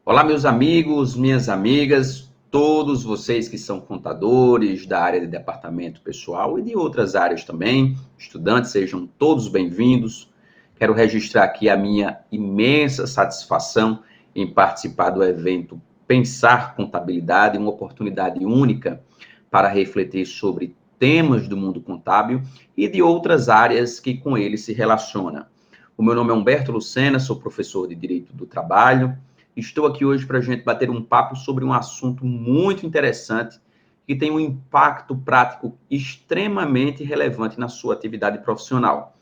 Olá, meus amigos, minhas amigas, todos vocês que são contadores da área de departamento pessoal e de outras áreas também, estudantes, sejam todos bem-vindos. Quero registrar aqui a minha imensa satisfação em participar do evento Pensar Contabilidade, uma oportunidade única para refletir sobre temas do mundo contábil e de outras áreas que com ele se relacionam. O meu nome é Humberto Lucena, sou professor de Direito do Trabalho. Estou aqui hoje para a gente bater um papo sobre um assunto muito interessante que tem um impacto prático extremamente relevante na sua atividade profissional.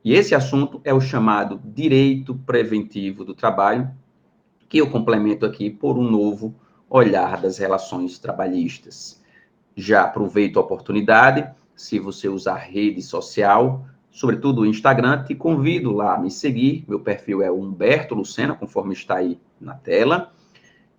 E esse assunto é o chamado Direito Preventivo do Trabalho, que eu complemento aqui por um novo olhar das relações trabalhistas. Já aproveito a oportunidade, se você usar rede social, sobretudo o Instagram, te convido lá a me seguir. Meu perfil é Humberto Lucena, conforme está aí na tela.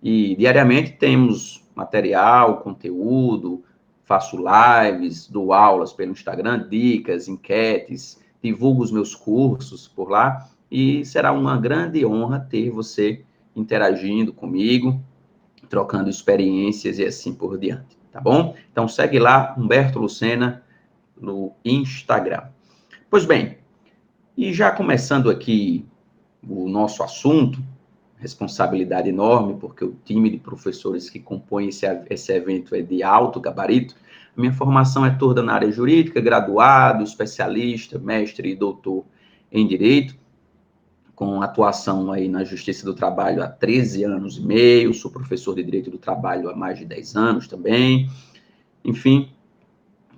E diariamente temos material, conteúdo, faço lives, dou aulas pelo Instagram, dicas, enquetes, divulgo os meus cursos por lá. E será uma grande honra ter você interagindo comigo, trocando experiências e assim por diante, tá bom? Então segue lá, Humberto Lucena, no Instagram. Pois bem, e já começando aqui o nosso assunto, responsabilidade enorme, porque o time de professores que compõe esse evento é de alto gabarito. A minha formação é toda na área jurídica, graduado, especialista, mestre e doutor em Direito, com atuação aí na Justiça do Trabalho há 13 anos e meio, sou professor de Direito do Trabalho há mais de 10 anos também, enfim,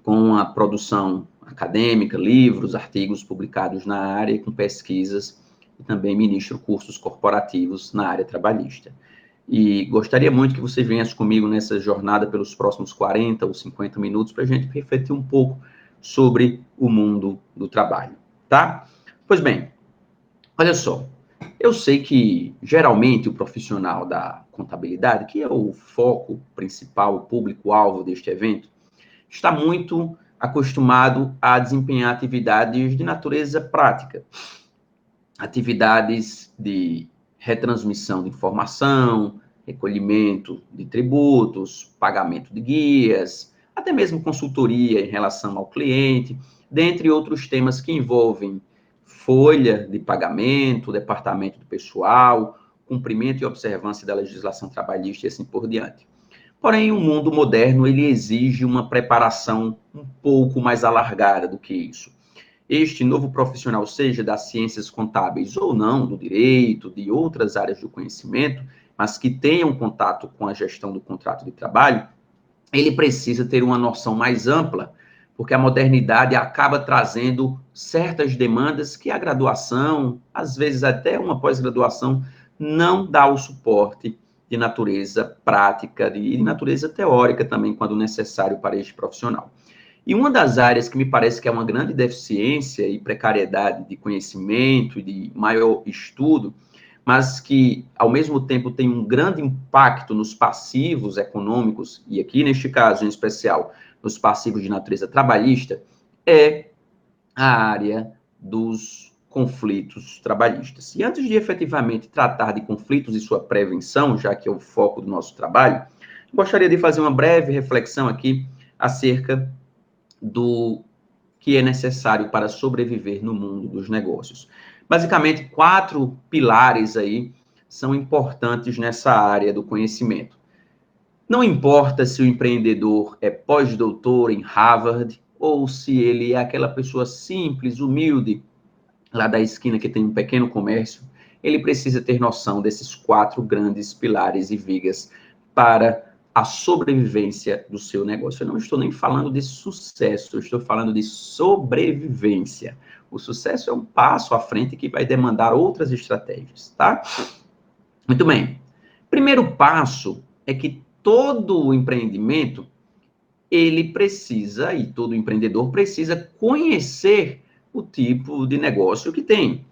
com a produção acadêmica, livros, artigos publicados na área e com pesquisas, e também ministro cursos corporativos na área trabalhista. E gostaria muito que você viesse comigo nessa jornada pelos próximos 40 ou 50 minutos para a gente refletir um pouco sobre o mundo do trabalho, tá? Pois bem, olha só, eu sei que geralmente o profissional da contabilidade, que é o foco principal, o público-alvo deste evento, está muito acostumado a desempenhar atividades de natureza prática, atividades de retransmissão de informação, recolhimento de tributos, pagamento de guias, até mesmo consultoria em relação ao cliente, dentre outros temas que envolvem folha de pagamento, departamento do pessoal, cumprimento e observância da legislação trabalhista e assim por diante. Porém, o mundo moderno ele exige uma preparação um pouco mais alargada do que isso. Este novo profissional, seja das ciências contábeis ou não, do direito, de outras áreas do conhecimento, mas que tenham contato com a gestão do contrato de trabalho, ele precisa ter uma noção mais ampla, porque a modernidade acaba trazendo certas demandas que a graduação, às vezes até uma pós-graduação, não dá o suporte de natureza prática e de natureza teórica também, quando necessário para este profissional. E uma das áreas que me parece que é uma grande deficiência e precariedade de conhecimento e de maior estudo, mas que, ao mesmo tempo, tem um grande impacto nos passivos econômicos, e aqui, neste caso, em especial, nos passivos de natureza trabalhista, é a área dos conflitos trabalhistas. E antes de efetivamente tratar de conflitos e sua prevenção, já que é o foco do nosso trabalho, gostaria de fazer uma breve reflexão aqui acerca do que é necessário para sobreviver no mundo dos negócios. Basicamente, 4 pilares aí são importantes nessa área do conhecimento. Não importa se o empreendedor é pós-doutor em Harvard ou se ele é aquela pessoa simples, humilde, lá da esquina que tem um pequeno comércio, ele precisa ter noção desses 4 grandes pilares e vigas para a sobrevivência do seu negócio. Eu não estou nem falando de sucesso, eu estou falando de sobrevivência. O sucesso é um passo à frente que vai demandar outras estratégias, tá? Muito bem. Primeiro passo é que todo empreendimento, ele precisa, e todo empreendedor precisa conhecer o tipo de negócio que tem.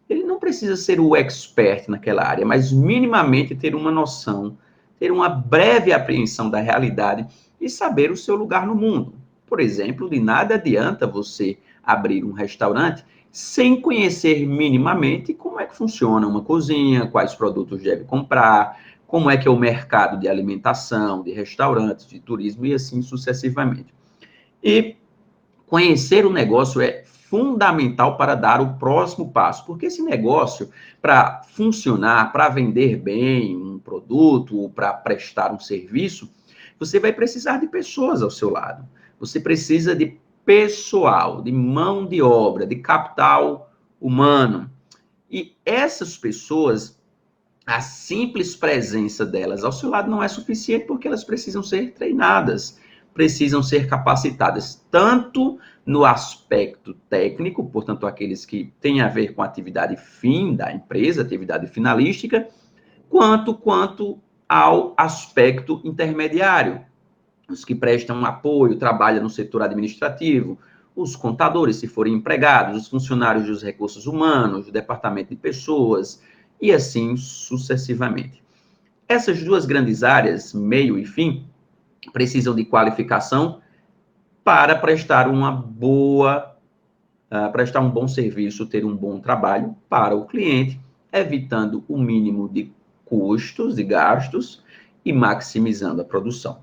Ele não precisa ser o expert naquela área, mas minimamente ter uma noção, ter uma breve apreensão da realidade e saber o seu lugar no mundo. Por exemplo, de nada adianta você abrir um restaurante sem conhecer minimamente como é que funciona uma cozinha, quais produtos deve comprar, como é que é o mercado de alimentação, de restaurantes, de turismo e assim sucessivamente. E conhecer o negócio é fundamental para dar o próximo passo, porque esse negócio, para funcionar, para vender bem um produto ou para prestar um serviço, você vai precisar de pessoas ao seu lado. Você precisa de pessoal, de mão de obra, de capital humano. E essas pessoas, a simples presença delas ao seu lado não é suficiente porque elas precisam ser treinadas, precisam ser capacitadas, tanto no aspecto técnico, portanto, aqueles que têm a ver com a atividade fim da empresa, atividade finalística, quanto ao aspecto intermediário, os que prestam apoio, trabalham no setor administrativo, os contadores, se forem empregados, os funcionários dos recursos humanos, do departamento de pessoas, e assim sucessivamente. Essas duas grandes áreas, meio e fim, precisam de qualificação para prestar prestar um bom serviço, ter um bom trabalho para o cliente, evitando o mínimo de custos e gastos e maximizando a produção.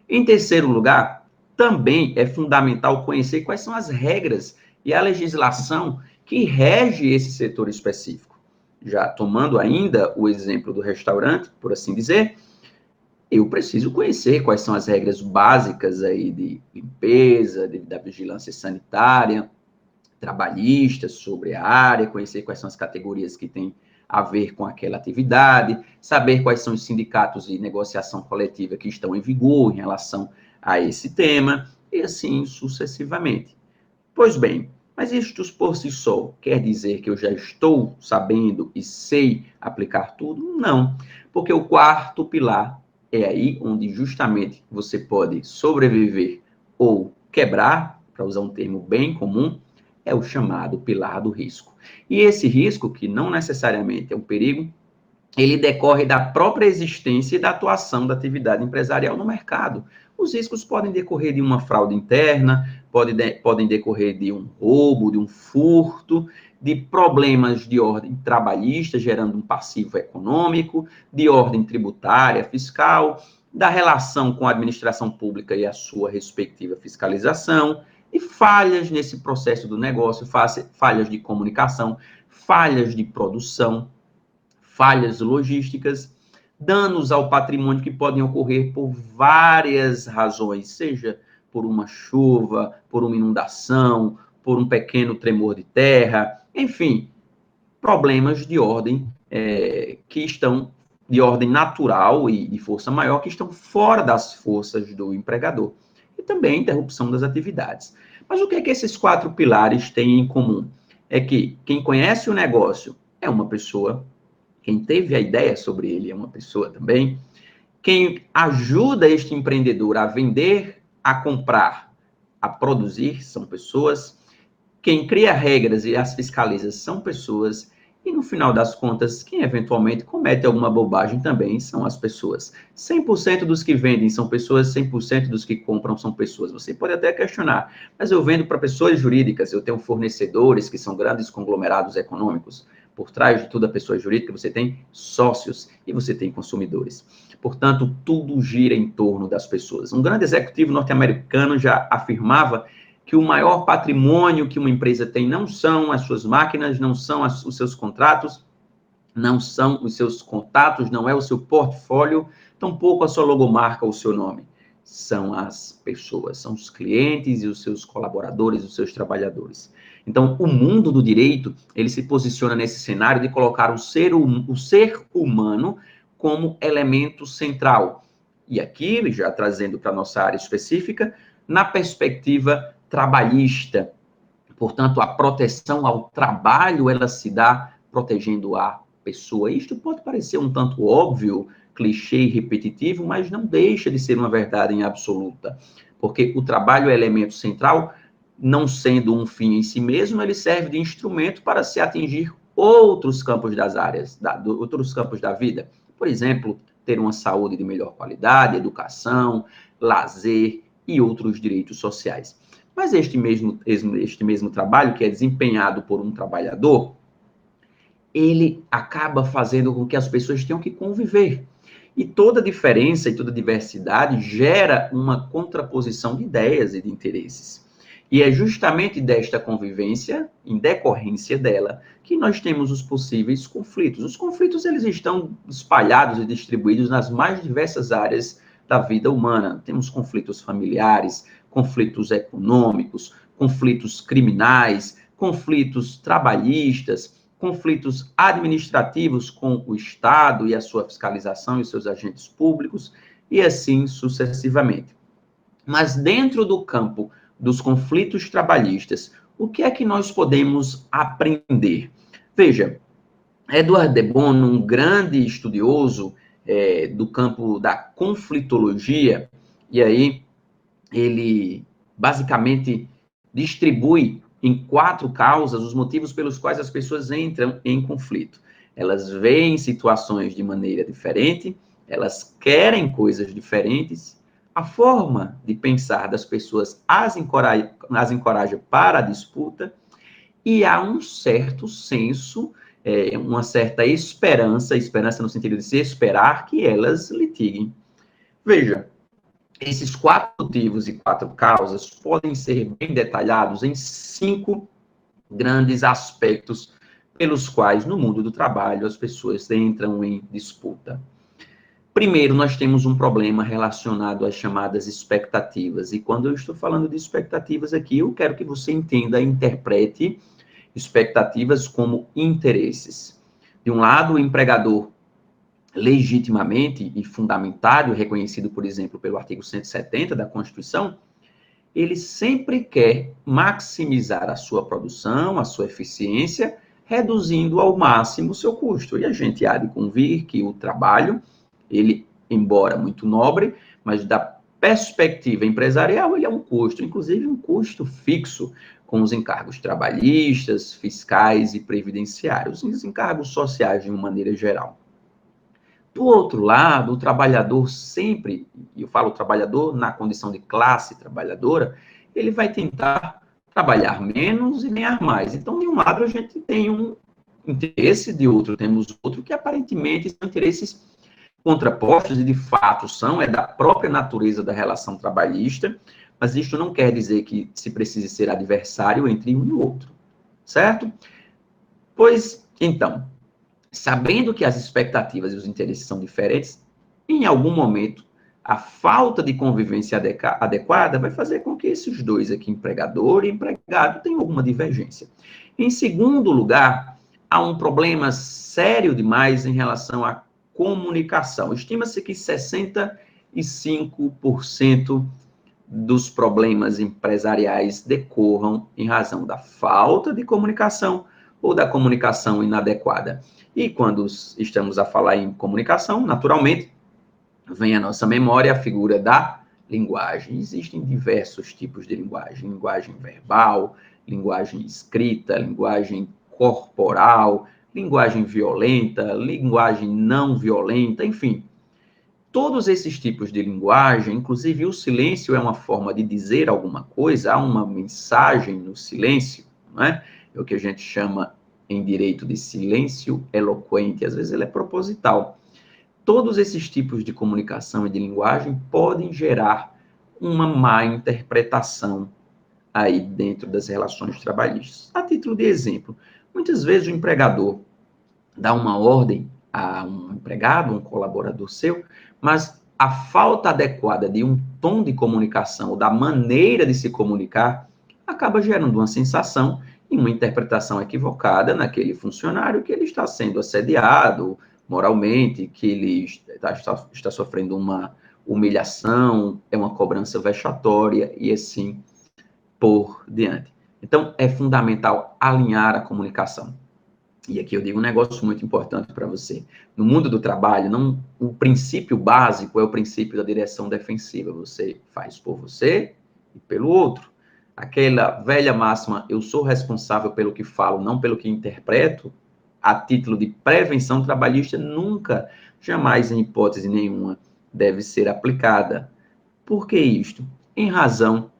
Em terceiro lugar, também é fundamental conhecer quais são as regras e a legislação que rege esse setor específico. Já tomando ainda o exemplo do restaurante, por assim dizer, eu preciso conhecer quais são as regras básicas aí de limpeza, da vigilância sanitária, trabalhista sobre a área, conhecer quais são as categorias que têm a ver com aquela atividade, saber quais são os sindicatos de negociação coletiva que estão em vigor em relação a esse tema, e assim sucessivamente. Pois bem, mas isto por si só quer dizer que eu já estou sabendo e sei aplicar tudo? Não, porque o quarto pilar é aí onde justamente você pode sobreviver ou quebrar, para usar um termo bem comum, é o chamado pilar do risco. E esse risco, que não necessariamente é um perigo, ele decorre da própria existência e da atuação da atividade empresarial no mercado. Os riscos podem decorrer de uma fraude interna, podem decorrer de um roubo, de um furto, de problemas de ordem trabalhista, gerando um passivo econômico, de ordem tributária, fiscal, da relação com a administração pública e a sua respectiva fiscalização, e falhas nesse processo do negócio, falhas de comunicação, falhas de produção, falhas logísticas, danos ao patrimônio que podem ocorrer por várias razões, seja por uma chuva, por uma inundação, por um pequeno tremor de terra, enfim, problemas de ordem que estão de ordem natural e de força maior que estão fora das forças do empregador. E também interrupção das atividades. Mas o que é que esses quatro pilares têm em comum? É que quem conhece o negócio é uma pessoa, quem teve a ideia sobre ele é uma pessoa também, quem ajuda este empreendedor a vender, a comprar, a produzir são pessoas, quem cria regras e as fiscaliza são pessoas, e no final das contas, quem eventualmente comete alguma bobagem também são as pessoas. 100% dos que vendem são pessoas, 100% dos que compram são pessoas. Você pode até questionar, mas eu vendo para pessoas jurídicas, eu tenho fornecedores que são grandes conglomerados econômicos. Por trás de toda pessoa jurídica, você tem sócios e você tem consumidores. Portanto, tudo gira em torno das pessoas. Um grande executivo norte-americano já afirmava que o maior patrimônio que uma empresa tem não são as suas máquinas, não são os seus contratos, não são os seus contatos, não é o seu portfólio, tampouco a sua logomarca ou o seu nome. São as pessoas, são os clientes e os seus colaboradores, os seus trabalhadores. Então, o mundo do direito, ele se posiciona nesse cenário de colocar o ser humano como elemento central. E aqui, já trazendo para a nossa área específica, na perspectiva trabalhista. Portanto, a proteção ao trabalho, ela se dá protegendo a pessoa. Isto pode parecer um tanto óbvio, clichê e repetitivo, mas não deixa de ser uma verdade em absoluta, porque o trabalho é elemento central, não sendo um fim em si mesmo, ele serve de instrumento para se atingir outros campos das áreas, outros campos da vida. Por exemplo, ter uma saúde de melhor qualidade, educação, lazer e outros direitos sociais. Mas este mesmo trabalho, que é desempenhado por um trabalhador, ele acaba fazendo com que as pessoas tenham que conviver. E toda diferença e toda diversidade gera uma contraposição de ideias e de interesses. E é justamente desta convivência, em decorrência dela, que nós temos os possíveis conflitos. Os conflitos, eles estão espalhados e distribuídos nas mais diversas áreas da vida humana. Temos conflitos familiares, conflitos econômicos, conflitos criminais, conflitos trabalhistas, conflitos administrativos com o Estado e a sua fiscalização e os seus agentes públicos, e assim sucessivamente. Mas dentro do campo dos conflitos trabalhistas, o que é que nós podemos aprender? Veja, Edward de Bono, um grande estudioso do campo da conflitologia, e aí ele basicamente distribui em 4 causas os motivos pelos quais as pessoas entram em conflito. Elas veem situações de maneira diferente, elas querem coisas diferentes, a forma de pensar das pessoas as encoraja para a disputa, e há um certo senso, uma certa esperança no sentido de se esperar que elas litiguem. Veja, esses 4 motivos e 4 causas podem ser bem detalhados em 5 grandes aspectos pelos quais, no mundo do trabalho, as pessoas entram em disputa. Primeiro, nós temos um problema relacionado às chamadas expectativas. E quando eu estou falando de expectativas aqui, eu quero que você entenda e interprete expectativas como interesses. De um lado, o empregador legitimamente e fundamentário, reconhecido, por exemplo, pelo artigo 170 da Constituição, ele sempre quer maximizar a sua produção, a sua eficiência, reduzindo ao máximo o seu custo. E a gente há de convir que o trabalho, ele, embora muito nobre, mas da perspectiva empresarial, ele é um custo, inclusive um custo fixo, com os encargos trabalhistas, fiscais e previdenciários, os encargos sociais de uma maneira geral. Do outro lado, o trabalhador sempre, e eu falo trabalhador na condição de classe trabalhadora, ele vai tentar trabalhar menos e ganhar mais. Então, de um lado, a gente tem um interesse, de outro temos outro, que aparentemente são interesses contrapostos, e de fato são, é da própria natureza da relação trabalhista, mas isto não quer dizer que se precise ser adversário entre um e outro, certo? Pois, então, sabendo que as expectativas e os interesses são diferentes, em algum momento, a falta de convivência adequada vai fazer com que esses dois aqui, empregador e empregado, tenham alguma divergência. Em segundo lugar, há um problema sério demais em relação à comunicação. Estima-se que 65% dos problemas empresariais decorram em razão da falta de comunicação ou da comunicação inadequada. E quando estamos a falar em comunicação, naturalmente, vem à nossa memória a figura da linguagem. Existem diversos tipos de linguagem: linguagem verbal, linguagem escrita, linguagem corporal, linguagem violenta, linguagem não violenta, enfim. Todos esses tipos de linguagem, inclusive o silêncio é uma forma de dizer alguma coisa, há uma mensagem no silêncio, não é? É o que a gente chama em direito de silêncio eloquente, às vezes ele é proposital. Todos esses tipos de comunicação e de linguagem podem gerar uma má interpretação aí dentro das relações trabalhistas. A título de exemplo, muitas vezes o empregador dá uma ordem a um empregado, um colaborador seu, mas a falta adequada de um tom de comunicação ou da maneira de se comunicar acaba gerando uma sensação e uma interpretação equivocada naquele funcionário que ele está sendo assediado moralmente, que ele está sofrendo uma humilhação, é uma cobrança vexatória e assim por diante. Então, é fundamental alinhar a comunicação. E aqui eu digo um negócio muito importante para você. No mundo do trabalho, não, o princípio básico é o princípio da direção defensiva. Você faz por você e pelo outro. Aquela velha máxima, eu sou responsável pelo que falo, não pelo que interpreto, a título de prevenção trabalhista, nunca, jamais, em hipótese nenhuma, deve ser aplicada. Por que isto? Em razão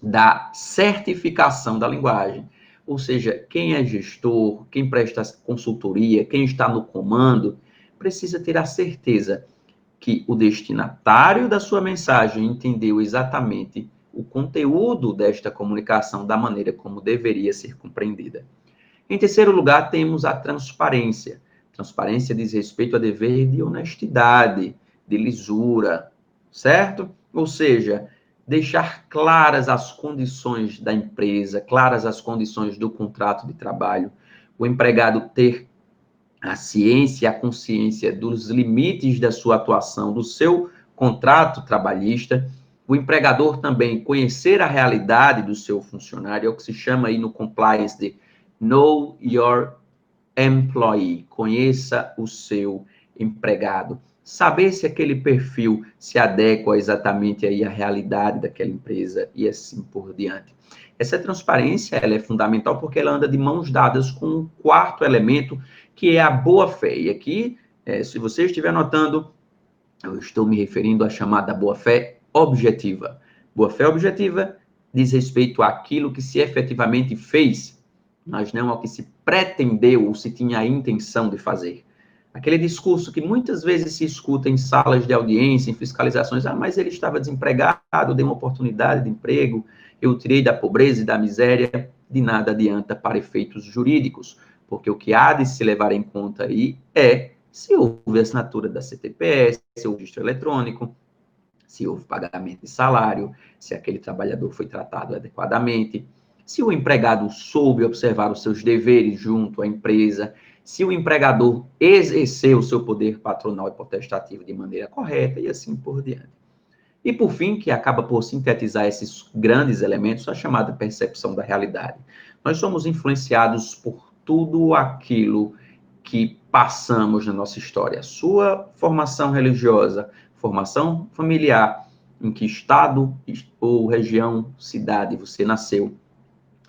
da certificação da linguagem. Ou seja, quem é gestor, quem presta consultoria, quem está no comando, precisa ter a certeza que o destinatário da sua mensagem entendeu exatamente o conteúdo desta comunicação da maneira como deveria ser compreendida. Em terceiro lugar, temos a transparência. Transparência diz respeito a dever de honestidade, de lisura, certo? Ou seja, deixar claras as condições da empresa, claras as condições do contrato de trabalho, o empregado ter a ciência e a consciência dos limites da sua atuação, do seu contrato trabalhista, o empregador também conhecer a realidade do seu funcionário, é o que se chama aí no compliance de Know Your Employee, conheça o seu empregado, saber se aquele perfil se adequa exatamente aí à realidade daquela empresa e assim por diante. Essa transparência, ela é fundamental porque ela anda de mãos dadas com um quarto elemento, que é a boa-fé. E aqui, se você estiver notando, eu estou me referindo à chamada boa-fé objetiva. Boa-fé objetiva diz respeito àquilo que se efetivamente fez, mas não ao que se pretendeu ou se tinha a intenção de fazer. Aquele discurso que muitas vezes se escuta em salas de audiência, em fiscalizações, mas ele estava desempregado, dei uma oportunidade de emprego, eu tirei da pobreza e da miséria, de nada adianta para efeitos jurídicos, porque o que há de se levar em conta aí é se houve assinatura da CTPS, se houve registro eletrônico, se houve pagamento de salário, se aquele trabalhador foi tratado adequadamente, se o empregado soube observar os seus deveres junto à empresa, se o empregador exerceu o seu poder patronal e potestativo de maneira correta e assim por diante. E, por fim, que acaba por sintetizar esses grandes elementos, a chamada percepção da realidade. Nós somos influenciados por tudo aquilo que passamos na nossa história. Sua formação religiosa, formação familiar, em que estado ou região, cidade você nasceu,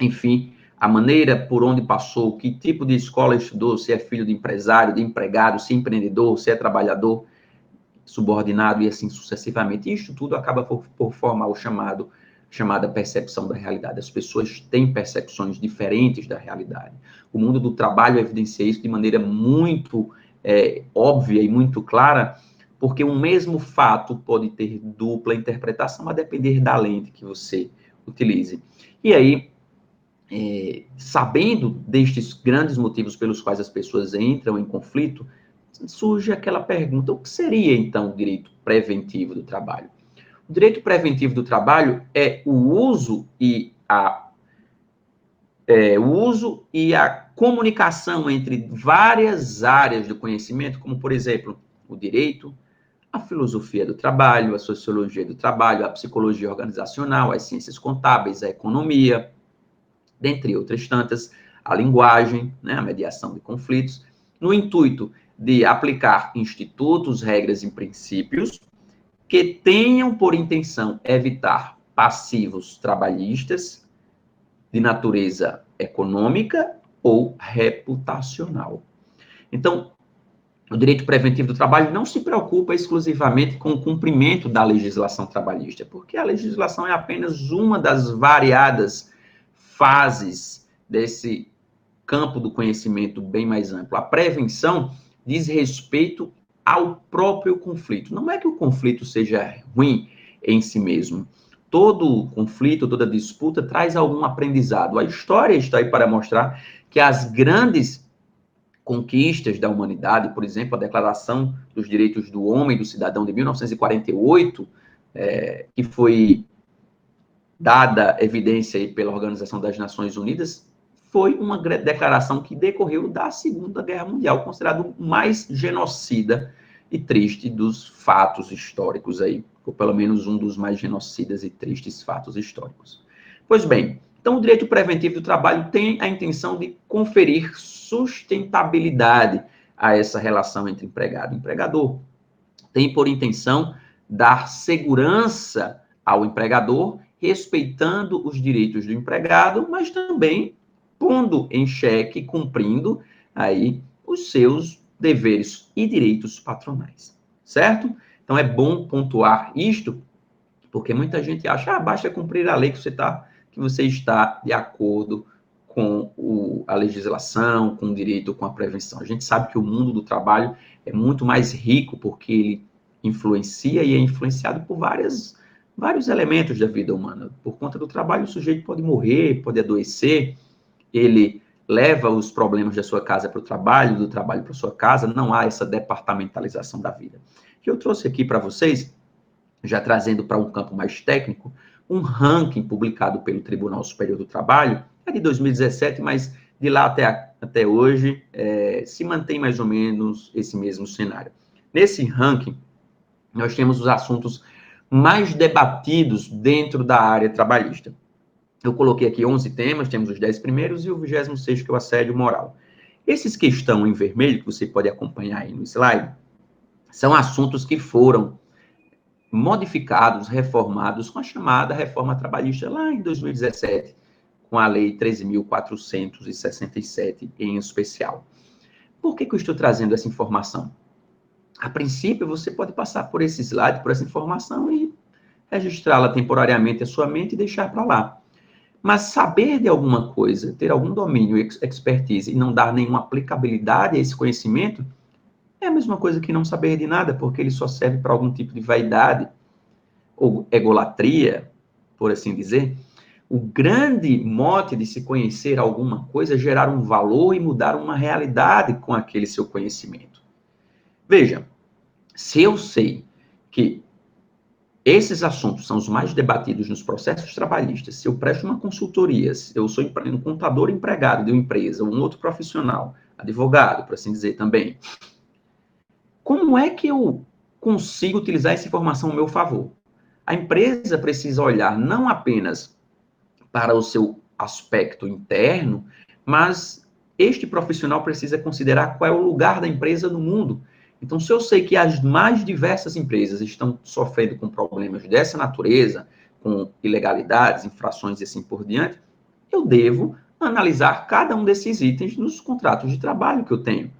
enfim, a maneira por onde passou, que tipo de escola estudou, se é filho de empresário, de empregado, se é empreendedor, se é trabalhador, subordinado e assim sucessivamente. Isto tudo acaba por formar o chamada percepção da realidade. As pessoas têm percepções diferentes da realidade. O mundo do trabalho evidencia isso de maneira muito óbvia e muito clara, porque um mesmo fato pode ter dupla interpretação a depender da lente que você utilize. E aí, sabendo destes grandes motivos pelos quais as pessoas entram em conflito, surge aquela pergunta: o que seria, então, o direito preventivo do trabalho? O direito preventivo do trabalho é o uso e a comunicação entre várias áreas do conhecimento, como, por exemplo, o direito, a filosofia do trabalho, a sociologia do trabalho, a psicologia organizacional, as ciências contábeis, a economia, dentre outras tantas, a linguagem, né, a mediação de conflitos, no intuito de aplicar institutos, regras e princípios que tenham por intenção evitar passivos trabalhistas de natureza econômica ou reputacional. Então, o direito preventivo do trabalho não se preocupa exclusivamente com o cumprimento da legislação trabalhista, porque a legislação é apenas uma das variadas fases desse campo do conhecimento bem mais amplo. A prevenção diz respeito ao próprio conflito. Não é que o conflito seja ruim em si mesmo. Todo conflito, toda disputa traz algum aprendizado. A história está aí para mostrar que as grandes conquistas da humanidade, por exemplo, a Declaração dos Direitos do Homem e do Cidadão de 1948, que foi dada evidência aí pela Organização das Nações Unidas, foi uma declaração que decorreu da Segunda Guerra Mundial, considerado o mais genocida e triste dos fatos históricos aí, ou pelo menos um dos mais genocidas e tristes fatos históricos. Pois bem, então o direito preventivo do trabalho tem a intenção de conferir sustentabilidade a essa relação entre empregado e empregador. Tem por intenção dar segurança ao empregador, respeitando os direitos do empregado, mas também pondo em xeque, cumprindo aí os seus deveres e direitos patronais, certo? Então é bom pontuar isto, porque muita gente acha, basta cumprir a lei que você está de acordo com a legislação, com o direito, com a prevenção. A gente sabe que o mundo do trabalho é muito mais rico, porque ele influencia e é influenciado por vários elementos da vida humana. Por conta do trabalho, o sujeito pode morrer, pode adoecer, ele leva os problemas da sua casa para o trabalho, do trabalho para a sua casa, não há essa departamentalização da vida. Que eu trouxe aqui para vocês, já trazendo para um campo mais técnico, um ranking publicado pelo Tribunal Superior do Trabalho, é de 2017, mas de lá até hoje se mantém mais ou menos esse mesmo cenário. Nesse ranking, nós temos os assuntos mais debatidos dentro da área trabalhista. Eu coloquei aqui 11 temas, temos os 10 primeiros e o 26º, que é o assédio moral. Esses que estão em vermelho, que você pode acompanhar aí no slide, são assuntos que foram modificados, reformados com a chamada reforma trabalhista lá em 2017, com a lei 13.467 em especial. Por que eu estou trazendo essa informação? A princípio, você pode passar por esse slide, por essa informação e registrá-la temporariamente à sua mente e deixar para lá. Mas saber de alguma coisa, ter algum domínio, expertise e não dar nenhuma aplicabilidade a esse conhecimento, é a mesma coisa que não saber de nada, porque ele só serve para algum tipo de vaidade ou egolatria, por assim dizer. O grande mote de se conhecer alguma coisa é gerar um valor e mudar uma realidade com aquele seu conhecimento. Veja, se eu sei que esses assuntos são os mais debatidos nos processos trabalhistas, se eu presto uma consultoria, se eu sou um contador empregado de uma empresa, ou um outro profissional, advogado, por assim dizer também, como é que eu consigo utilizar essa informação ao meu favor? A empresa precisa olhar não apenas para o seu aspecto interno, mas este profissional precisa considerar qual é o lugar da empresa no mundo. Então, se eu sei que as mais diversas empresas estão sofrendo com problemas dessa natureza, com ilegalidades, infrações e assim por diante, eu devo analisar cada um desses itens nos contratos de trabalho que eu tenho,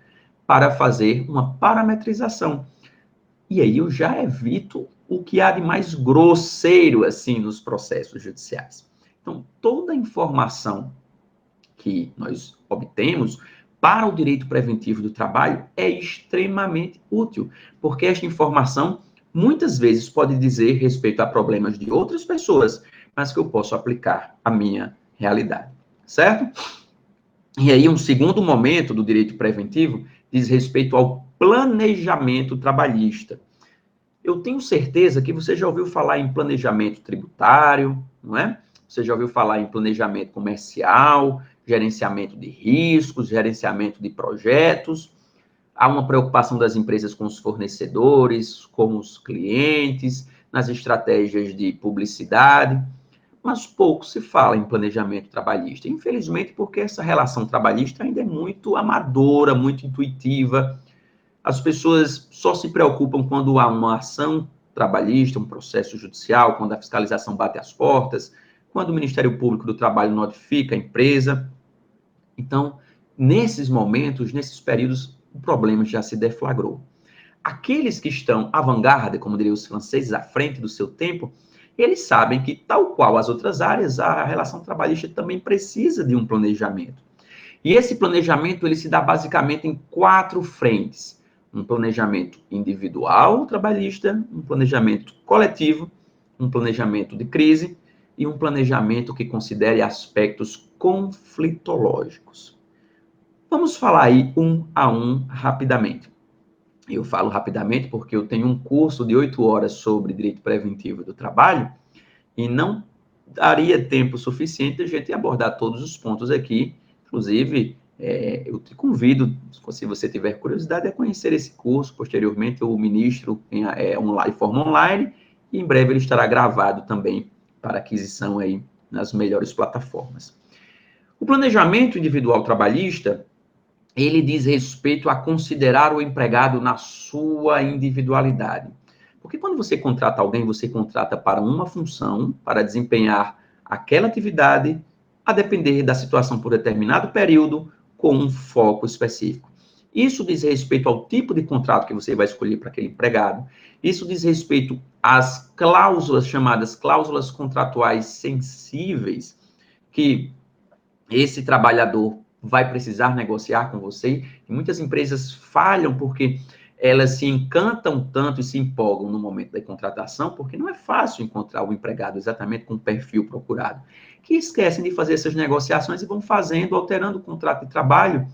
para fazer uma parametrização. E aí eu já evito o que há de mais grosseiro, assim, nos processos judiciais. Então, toda a informação que nós obtemos para o direito preventivo do trabalho é extremamente útil, porque esta informação muitas vezes pode dizer respeito a problemas de outras pessoas, mas que eu posso aplicar à minha realidade, certo? E aí, um segundo momento do direito preventivo diz respeito ao planejamento trabalhista. Eu tenho certeza que você já ouviu falar em planejamento tributário, não é? Você já ouviu falar em planejamento comercial, gerenciamento de riscos, gerenciamento de projetos. Há uma preocupação das empresas com os fornecedores, com os clientes, nas estratégias de publicidade, mas pouco se fala em planejamento trabalhista. Infelizmente, porque essa relação trabalhista ainda é muito amadora, muito intuitiva. As pessoas só se preocupam quando há uma ação trabalhista, um processo judicial, quando a fiscalização bate às portas, quando o Ministério Público do Trabalho notifica a empresa. Então, nesses momentos, nesses períodos, o problema já se deflagrou. Aqueles que estão à vanguarda, como diriam os franceses, à frente do seu tempo, eles sabem que, tal qual as outras áreas, a relação trabalhista também precisa de um planejamento. E esse planejamento ele se dá basicamente em 4 frentes: um planejamento individual trabalhista, um planejamento coletivo, um planejamento de crise e um planejamento que considere aspectos conflitológicos. Vamos falar aí um a um rapidamente. Eu falo rapidamente porque eu tenho um curso de 8 horas sobre direito preventivo do trabalho e não daria tempo suficiente de a gente abordar todos os pontos aqui. Inclusive, eu te convido, se você tiver curiosidade, a conhecer esse curso. Posteriormente, eu ministro em forma online e em breve ele estará gravado também para aquisição aí nas melhores plataformas. O planejamento individual trabalhista, ele diz respeito a considerar o empregado na sua individualidade. Porque quando você contrata alguém, você contrata para uma função, para desempenhar aquela atividade, a depender da situação por determinado período, com um foco específico. Isso diz respeito ao tipo de contrato que você vai escolher para aquele empregado. Isso diz respeito às cláusulas chamadas cláusulas contratuais sensíveis, que esse trabalhador vai precisar negociar com você. E muitas empresas falham porque elas se encantam tanto e se empolgam no momento da contratação, porque não é fácil encontrar o empregado exatamente com o perfil procurado, que esquecem de fazer essas negociações e vão fazendo, alterando o contrato de trabalho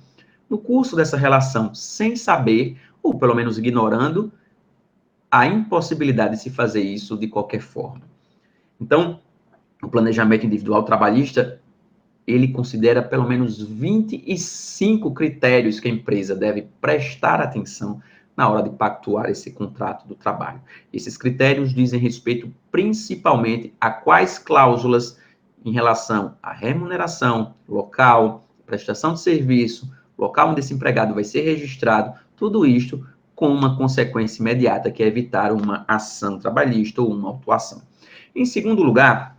no curso dessa relação, sem saber, ou pelo menos ignorando, a impossibilidade de se fazer isso de qualquer forma. Então, o planejamento individual trabalhista, ele considera pelo menos 25 critérios que a empresa deve prestar atenção na hora de pactuar esse contrato do trabalho. Esses critérios dizem respeito principalmente a quais cláusulas em relação à remuneração, local, prestação de serviço, local onde esse empregado vai ser registrado, tudo isto com uma consequência imediata, que é evitar uma ação trabalhista ou uma autuação. Em segundo lugar,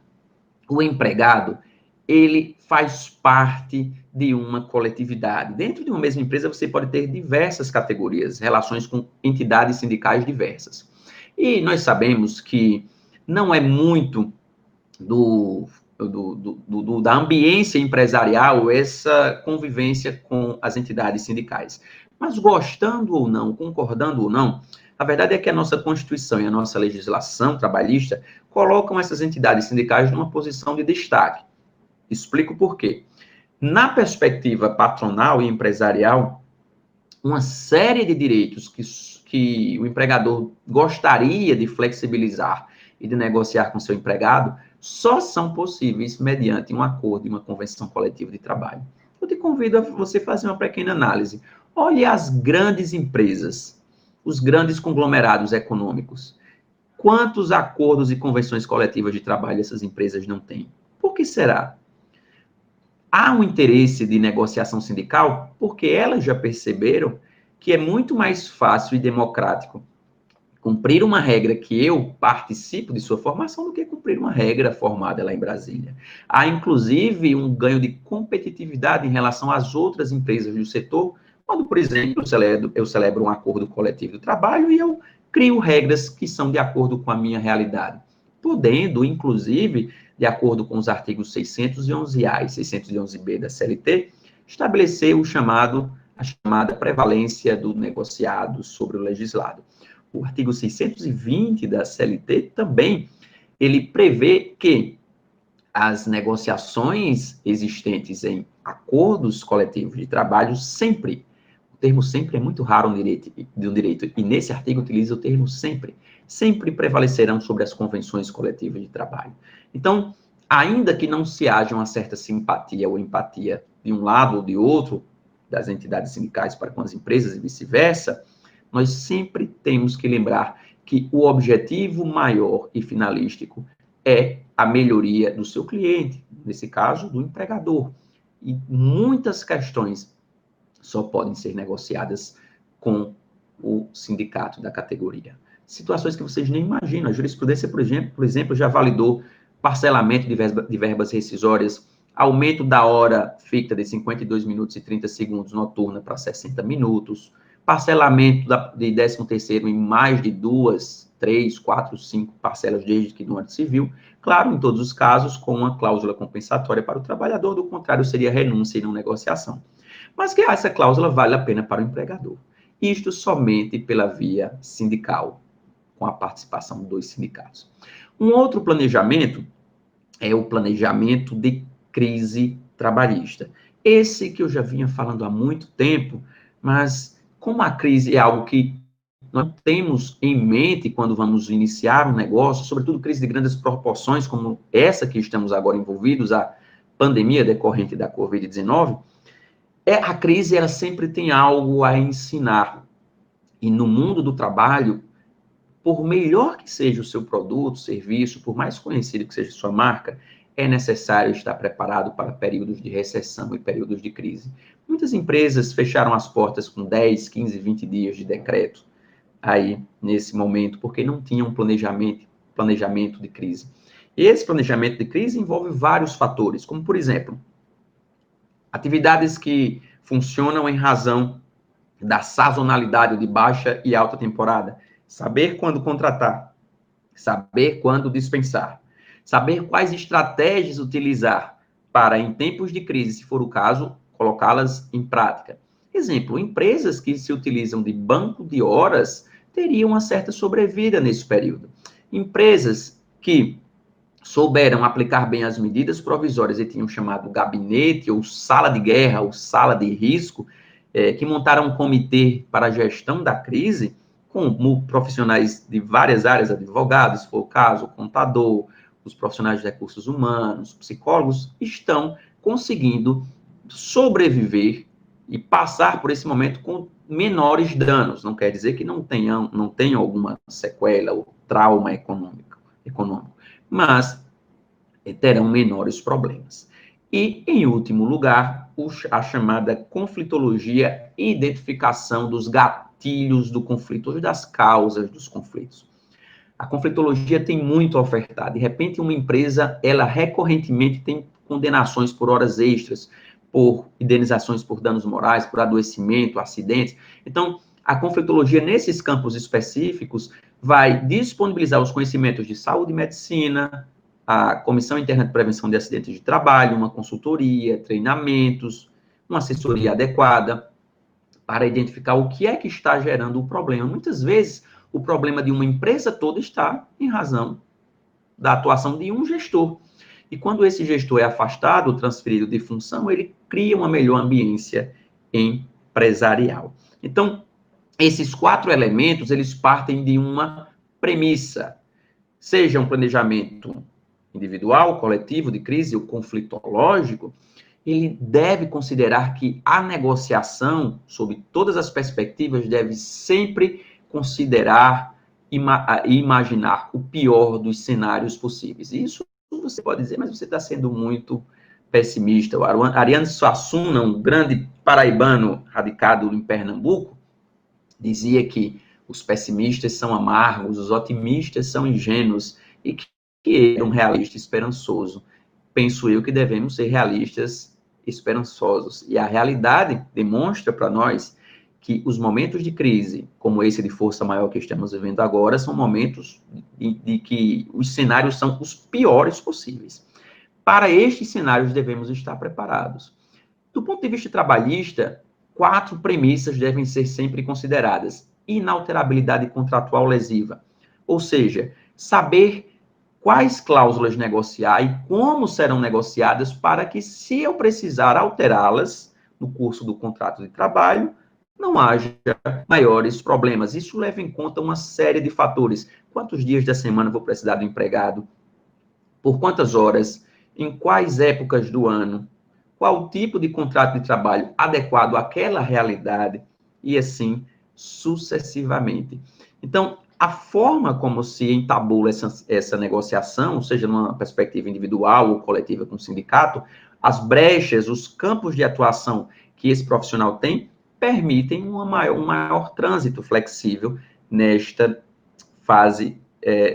o empregado, ele faz parte de uma coletividade. Dentro de uma mesma empresa, você pode ter diversas categorias, relações com entidades sindicais diversas. E nós sabemos que não é muito da ambiência empresarial essa convivência com as entidades sindicais. Mas gostando ou não, concordando ou não, a verdade é que a nossa Constituição e a nossa legislação trabalhista colocam essas entidades sindicais numa posição de destaque. Explico por quê. Na perspectiva patronal e empresarial, uma série de direitos que o empregador gostaria de flexibilizar e de negociar com seu empregado só são possíveis mediante um acordo e uma convenção coletiva de trabalho. Eu te convido a você fazer uma pequena análise. Olhe as grandes empresas, os grandes conglomerados econômicos. Quantos acordos e convenções coletivas de trabalho essas empresas não têm? Por que será? Há um interesse de negociação sindical porque elas já perceberam que é muito mais fácil e democrático cumprir uma regra que eu participo de sua formação do que cumprir uma regra formada lá em Brasília. Há, inclusive, um ganho de competitividade em relação às outras empresas do setor, quando, por exemplo, eu celebro um acordo coletivo de trabalho e eu crio regras que são de acordo com a minha realidade, podendo, inclusive, de acordo com os artigos 611A e 611B da CLT, estabelecer a chamada prevalência do negociado sobre o legislado. O artigo 620 da CLT também, ele prevê que as negociações existentes em acordos coletivos de trabalho sempre, o termo sempre é muito raro no direito, e nesse artigo utiliza o termo sempre, sempre prevalecerão sobre as convenções coletivas de trabalho. Então, ainda que não se haja uma certa simpatia ou empatia de um lado ou de outro, das entidades sindicais para com as empresas e vice-versa, nós sempre temos que lembrar que o objetivo maior e finalístico é a melhoria do seu cliente, nesse caso, do empregador. E muitas questões só podem ser negociadas com o sindicato da categoria. Situações que vocês nem imaginam. A jurisprudência, por exemplo, já validou parcelamento de verbas rescisórias, aumento da hora fixa de 52 minutos e 30 segundos noturna para 60 minutos, parcelamento de 13º em mais de 2, 3, 4, 5 parcelas desde que no ano civil, claro, em todos os casos, com uma cláusula compensatória para o trabalhador, do contrário, seria renúncia e não negociação. Mas que essa cláusula vale a pena para o empregador. Isto somente pela via sindical, com a participação dos sindicatos. Um outro planejamento é o planejamento de crise trabalhista. Esse que eu já vinha falando há muito tempo, mas como a crise é algo que nós temos em mente quando vamos iniciar um negócio, sobretudo crise de grandes proporções, como essa que estamos agora envolvidos, a pandemia decorrente da Covid-19, a crise ela sempre tem algo a ensinar. E no mundo do trabalho, por melhor que seja o seu produto, serviço, por mais conhecido que seja sua marca, é necessário estar preparado para períodos de recessão e períodos de crise. Muitas empresas fecharam as portas com 10, 15, 20 dias de decreto aí nesse momento, porque não tinham planejamento de crise. E esse planejamento de crise envolve vários fatores, como, por exemplo, atividades que funcionam em razão da sazonalidade de baixa e alta temporada. Saber quando contratar, saber quando dispensar, saber quais estratégias utilizar para, em tempos de crise, se for o caso, colocá-las em prática. Exemplo, empresas que se utilizam de banco de horas teriam uma certa sobrevida nesse período. Empresas que souberam aplicar bem as medidas provisórias e tinham chamado gabinete ou sala de guerra ou sala de risco, que montaram um comitê para a gestão da crise, com profissionais de várias áreas, advogados, se for o caso, contador, os profissionais de recursos humanos, psicólogos, estão conseguindo sobreviver e passar por esse momento com menores danos. Não quer dizer que não tenham alguma sequela ou trauma econômico, mas terão menores problemas. E, em último lugar, a chamada conflitologia, identificação dos gatilhos do conflito, ou das causas dos conflitos. A conflitologia tem muito a ofertar. De repente, uma empresa, ela recorrentemente tem condenações por horas extras, por indenizações por danos morais, por adoecimento, acidentes. Então, a conflitologia, nesses campos específicos, vai disponibilizar os conhecimentos de saúde e medicina, a Comissão Interna de Prevenção de Acidentes de Trabalho, uma consultoria, treinamentos, uma assessoria adequada para identificar o que é que está gerando o problema. Muitas vezes, o problema de uma empresa toda está em razão da atuação de um gestor. E quando esse gestor é afastado, transferido de função, ele cria uma melhor ambiência empresarial. Então, esses 4 elementos, eles partem de uma premissa, seja um planejamento individual, coletivo, de crise ou conflitológico, ele deve considerar que a negociação, sob todas as perspectivas, deve sempre considerar e imaginar o pior dos cenários possíveis. Isso você pode dizer, mas você está sendo muito pessimista. O Ariano Suassuna, um grande paraibano radicado em Pernambuco, dizia que os pessimistas são amargos, os otimistas são ingênuos, e que era um realista esperançoso. Penso eu que devemos ser realistas esperançosos. E a realidade demonstra para nós que os momentos de crise, como esse de força maior que estamos vivendo agora, são momentos de que os cenários são os piores possíveis. Para estes cenários, devemos estar preparados. Do ponto de vista trabalhista, 4 premissas devem ser sempre consideradas. Inalterabilidade contratual lesiva, ou seja, saber quais cláusulas negociar e como serão negociadas para que, se eu precisar alterá-las no curso do contrato de trabalho, não haja maiores problemas. Isso leva em conta uma série de fatores. Quantos dias da semana vou precisar do empregado? Por quantas horas? Em quais épocas do ano? Qual tipo de contrato de trabalho adequado àquela realidade? E assim sucessivamente. Então, a forma como se entabula essa negociação, seja numa perspectiva individual ou coletiva com o sindicato, as brechas, os campos de atuação que esse profissional tem, permitem um maior trânsito flexível nesta fase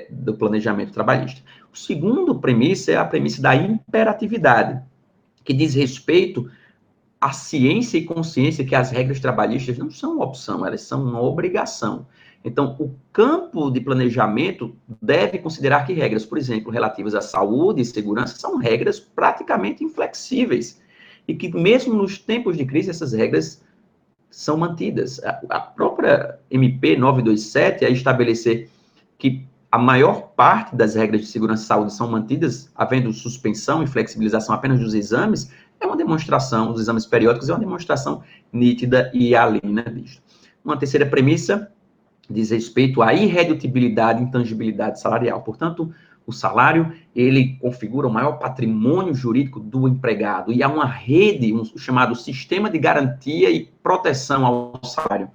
do planejamento trabalhista. O segundo premissa é a premissa da imperatividade, que diz respeito à ciência e consciência que as regras trabalhistas não são uma opção, elas são uma obrigação. Então, o campo de planejamento deve considerar que regras, por exemplo, relativas à saúde e segurança, são regras praticamente inflexíveis, e que mesmo nos tempos de crise, essas regras são mantidas. A própria MP 927, a estabelecer que a maior parte das regras de segurança e saúde são mantidas, havendo suspensão e flexibilização apenas dos exames, é uma demonstração, os exames periódicos, é uma demonstração nítida e alina disso. Uma terceira premissa diz respeito à irredutibilidade e intangibilidade salarial. Portanto, o salário, ele configura o maior patrimônio jurídico do empregado, e há uma rede, um chamado sistema de garantia e proteção ao salário.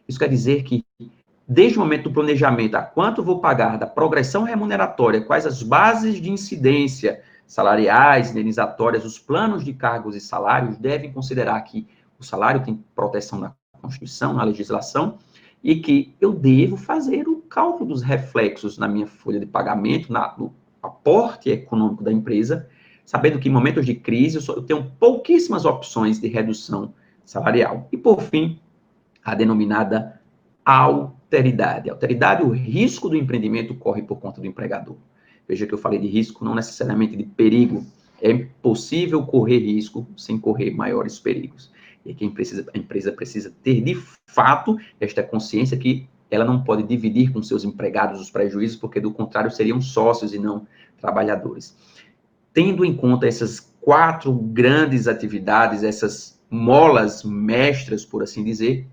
Isso quer dizer que, desde o momento do planejamento, a quanto vou pagar, da progressão remuneratória, quais as bases de incidência salariais, indenizatórias, os planos de cargos e salários, devem considerar que o salário tem proteção na Constituição, na legislação, e que eu devo fazer o cálculo dos reflexos na minha folha de pagamento, no aporte econômico da empresa, sabendo que em momentos de crise eu tenho pouquíssimas opções de redução salarial. E, por fim, a denominada alteridade. Alteridade, o risco do empreendimento corre por conta do empregador. Veja que eu falei de risco, não necessariamente de perigo. É possível correr risco sem correr maiores perigos. E que a empresa precisa ter, de fato, esta consciência que ela não pode dividir com seus empregados os prejuízos, porque, do contrário, seriam sócios e não trabalhadores. Tendo em conta essas 4 grandes atividades, essas molas mestras, por assim dizer,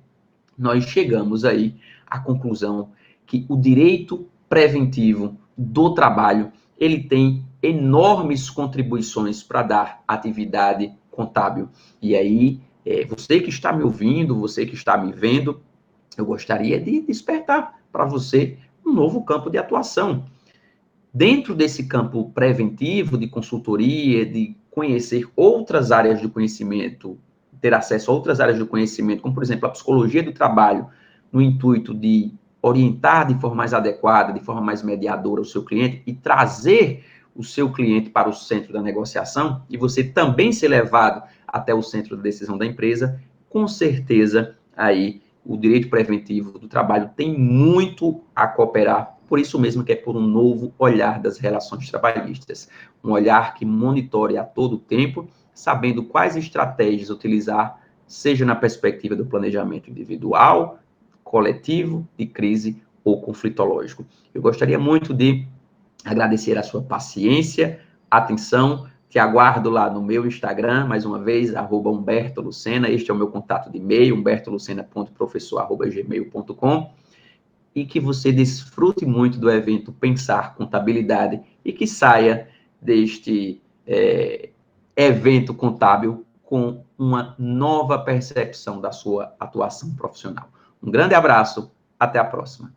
nós chegamos aí à conclusão que o direito preventivo do trabalho, ele tem enormes contribuições para dar atividade contábil. E aí, você que está me ouvindo, você que está me vendo, eu gostaria de despertar para você um novo campo de atuação. Dentro desse campo preventivo, de consultoria, de conhecer outras áreas de conhecimento, ter acesso a outras áreas de conhecimento, como, por exemplo, a psicologia do trabalho, no intuito de orientar de forma mais adequada, de forma mais mediadora o seu cliente e trazer o seu cliente para o centro da negociação e você também ser levado até o centro da decisão da empresa, com certeza aí o direito preventivo do trabalho tem muito a cooperar, por isso mesmo que é por um novo olhar das relações trabalhistas, um olhar que monitore a todo tempo, sabendo quais estratégias utilizar, seja na perspectiva do planejamento individual, coletivo, de crise ou conflitológico. Eu gostaria muito de agradecer a sua paciência, atenção, te aguardo lá no meu Instagram, mais uma vez, @HumbertoLucena, este é o meu contato de e-mail, humbertolucena.professor@gmail.com, e que você desfrute muito do evento Pensar Contabilidade e que saia deste evento contábil com uma nova percepção da sua atuação profissional. Um grande abraço, até a próxima.